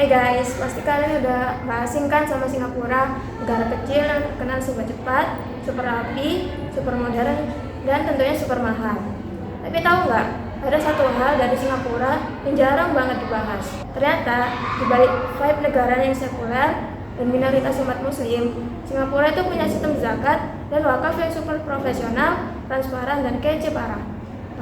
Hai guys, pasti kalian udah gak asing kan sama Singapura, negara kecil yang terkenal super cepat, super rapi, super modern, dan tentunya super mahal. Tapi tahu nggak, ada satu hal dari Singapura yang jarang banget dibahas. Ternyata, di balik vibe negara yang sekuler dan minoritas umat muslim, Singapura itu punya sistem zakat dan wakaf yang super profesional, transparan, dan kece parah.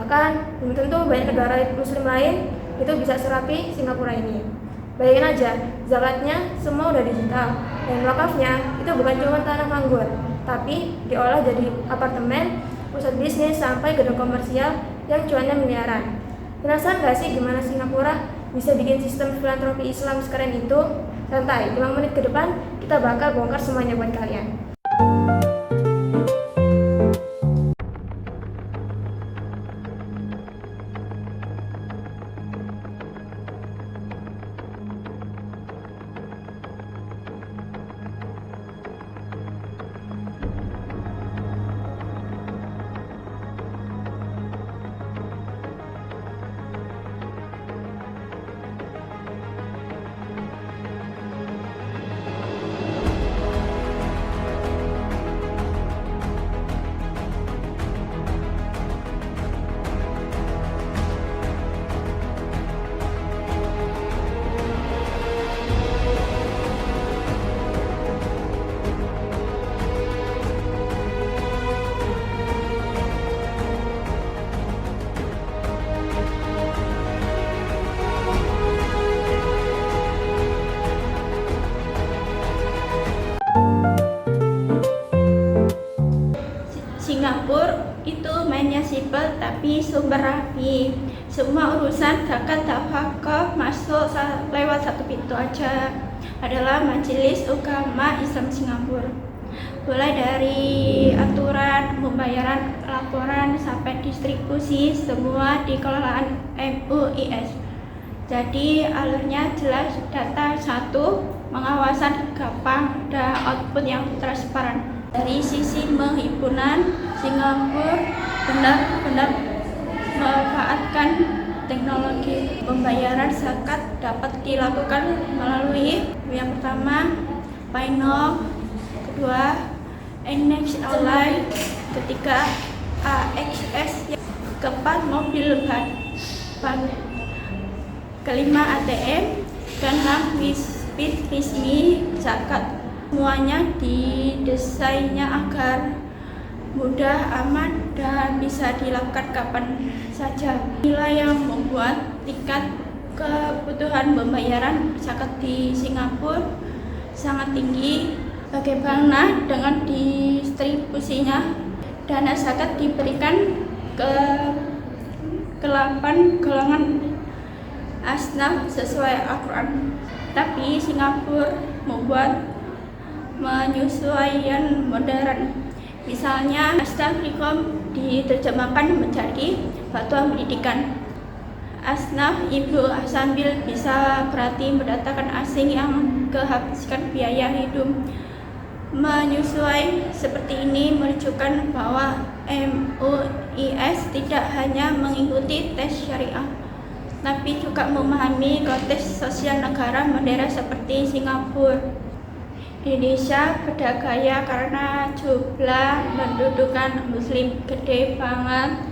Bahkan, belum tentu banyak negara muslim lain itu bisa serapi Singapura ini. Bayangin aja, zakatnya semua udah digital, dan wakafnya itu bukan cuma tanah nganggur, tapi diolah jadi apartemen, pusat bisnis, sampai gedung komersial yang cuannya miliaran. Penasaran gak sih gimana Singapura bisa bikin sistem filantropi Islam sekeren itu? Santai, 5 menit ke depan kita bakal bongkar semuanya buat kalian. Singapura itu mainnya simpel tapi sumber rapi. Semua urusan zakat dan wakaf masuk lewat satu pintu aja. Adalah Majelis Ulama Islam Singapura. Mulai dari aturan, pembayaran, laporan sampai distribusi semua dikelolaan MUIS. Jadi alurnya jelas, data satu, pengawasan gampang, dan output yang transparan. Dari sisi penghimpunan, Singapura benar-benar memanfaatkan teknologi. Pembayaran zakat dapat dilakukan melalui yang pertama PayNow, kedua Nnex Online, ketiga AXS, keempat mobil bank, kelima ATM, keenam Wisbit resmi zakat. Semuanya didesainnya agar mudah, aman, dan bisa dilakukan kapan saja. Inilah yang membuat tingkat kebutuhan pembayaran zakat di Singapura sangat tinggi. Bagaimana dengan distribusinya? Dana zakat diberikan ke 8 golongan asnaf sesuai Al-Quran. Tapi Singapura membuat menyesuaikan modern. Misalnya, Asnaf.com diterjemahkan menjadi Fatwa Pendidikan. Asnaf ibu sambil bisa berarti mendatangkan asing yang kehabisan biaya hidup. Menyesuaikan seperti ini menunjukkan bahwa MUIS tidak hanya mengikuti tes syariah, tapi juga memahami konteks sosial negara modern seperti Singapura. Indonesia beda gaya karena jumlah pendudukan muslim gede banget.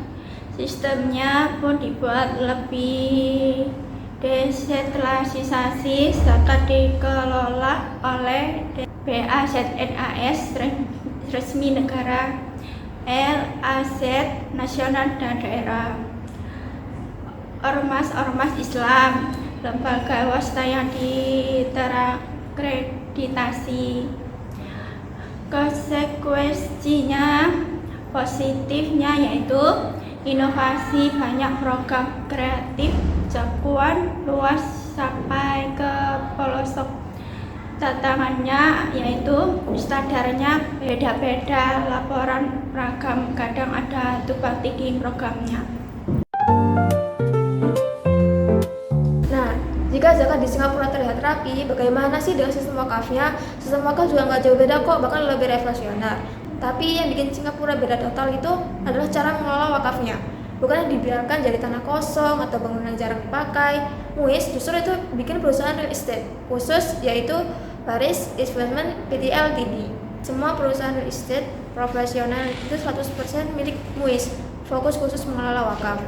Sistemnya pun dibuat lebih desentralisasi, zakat dikelola oleh BAZNAS resmi negara, LAZ nasional dan daerah, ormas Islam, lembaga swasta yang terakreditasi. Konsekuensinya positifnya yaitu inovasi, banyak program kreatif, jangkauan luas sampai ke pelosok. Tantangannya yaitu standarnya beda-beda, laporan ragam, kadang ada tumpang tindih programnya. Jika zakat di Singapura terlihat rapi, bagaimana sih dengan sistem wakafnya? Sistem wakaf juga nggak jauh beda kok, bahkan lebih revolusioner. Tapi yang bikin Singapura beda total itu adalah cara mengelola wakafnya. Bukannya dibiarkan jadi tanah kosong atau bangunan jarang dipakai, MUIS justru itu bikin perusahaan real estate khusus, yaitu Paris Investment Pty Ltd. Semua perusahaan real estate profesional itu 100% milik MUIS, fokus khusus mengelola wakaf.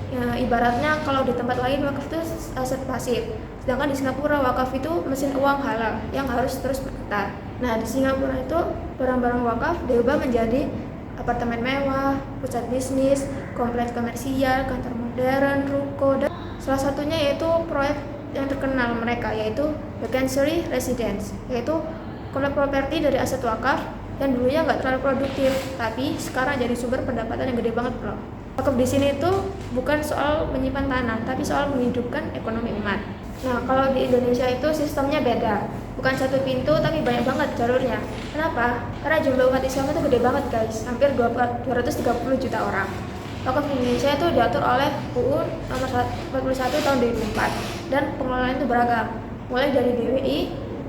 Ya, ibaratnya kalau di tempat lain wakaf itu aset pasif, sedangkan di Singapura wakaf itu mesin uang halal yang harus terus berputar. Nah, di Singapura itu barang-barang wakaf diubah menjadi apartemen mewah, pusat bisnis, kompleks komersial, kantor modern, ruko, dan salah satunya yaitu proyek yang terkenal mereka, yaitu The Chancery Residence, yaitu kompleks properti dari aset wakaf yang dulunya nggak terlalu produktif, tapi sekarang jadi sumber pendapatan yang gede banget loh. Wakaf di sini itu bukan soal menyimpan tanah, tapi soal menghidupkan ekonomi umat. Nah, kalau di Indonesia itu sistemnya beda, bukan satu pintu tapi banyak banget jalurnya. Kenapa? Karena jumlah umat Islam itu gede banget guys, hampir 230 juta orang. Wakaf Indonesia itu diatur oleh UU nomor 41 tahun 2004 dan pengelolaan itu beragam, mulai dari DWI,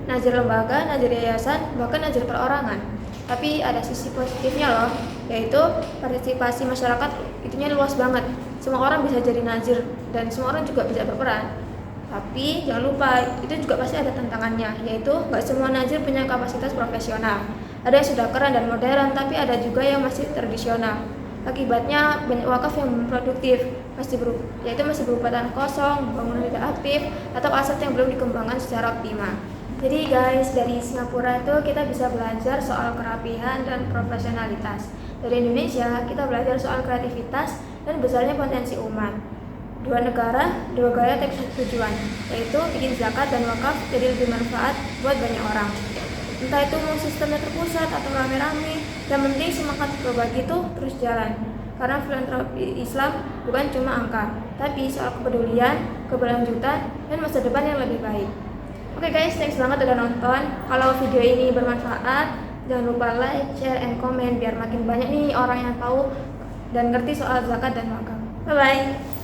nazir lembaga, nazir yayasan, bahkan nazir perorangan. Tapi ada sisi positifnya loh, yaitu partisipasi masyarakat itunya luas banget. Semua orang bisa jadi nazir dan semua orang juga bisa berperan. Tapi jangan lupa, itu juga pasti ada tantangannya, yaitu nggak semua nazir punya kapasitas profesional. Ada yang sudah keren dan modern, tapi ada juga yang masih tradisional. Akibatnya banyak wakaf yang belum produktif, yaitu masih berupa tanah kosong, bangunan tidak aktif, atau aset yang belum dikembangkan secara optimal. Jadi guys, dari Singapura itu kita bisa belajar soal kerapihan dan profesionalitas. Dari Indonesia, kita belajar soal kreativitas dan besarnya potensi umat. Dua negara, dua gaya teks tujuan, yaitu bikin zakat dan wakaf jadi lebih manfaat buat banyak orang. Entah itu mau sistemnya terpusat atau rame-rame, yang penting semangat berbagi itu terus jalan. Karena filantropi Islam bukan cuma angka, tapi soal kepedulian, keberlanjutan, dan masa depan yang lebih baik. Oke guys, thanks banget udah nonton. Kalau video ini bermanfaat, jangan lupa like, share, and comment biar makin banyak nih orang yang tahu dan ngerti soal zakat dan wakaf. Bye bye.